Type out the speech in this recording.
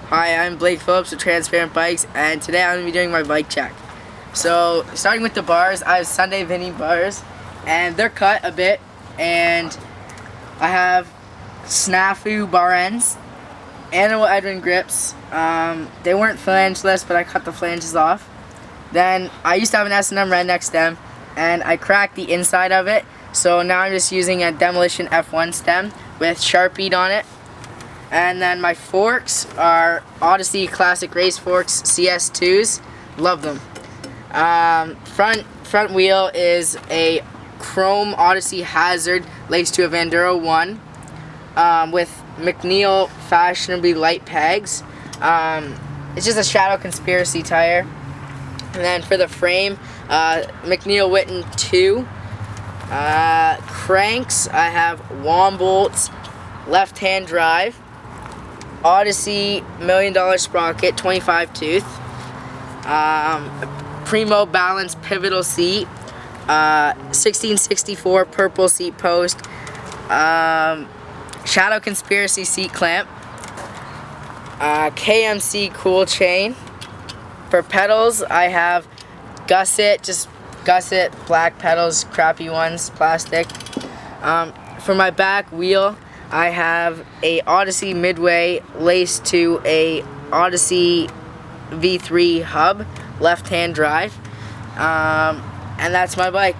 Hi, I'm Blake Phillips with Transparent Bikes, and today I'm going to be doing my bike check. So, starting with the bars, I have Sunday Vinny bars, and they're cut a bit, and I have Snafu bar ends, Animal Edwin grips. They weren't flangeless, but I cut the flanges off. Then, I used to have an S&M red next stem, and I cracked the inside of it, so now I'm just using a Demolition F1 stem with Sharpied on it. And then my forks are Odyssey Classic Race Forks CS2s. Love them. Front wheel is a Chrome Odyssey Hazard laced to a Vanduro 1 with McNeil fashionably light pegs. It's just a Shadow Conspiracy tire. And then for the frame, McNeil Witten 2. Cranks, I have Wombolt's left-hand drive. Odyssey $1 Million Sprocket 25 tooth, Primo Balance pivotal seat, 1664 purple seat post, Shadow Conspiracy seat clamp, KMC cool chain. For pedals, I have Gusset, just Gusset black pedals, crappy ones, plastic. For my back wheel, I have a Odyssey Midway laced to a Odyssey V3 hub, left-hand drive, and that's my bike.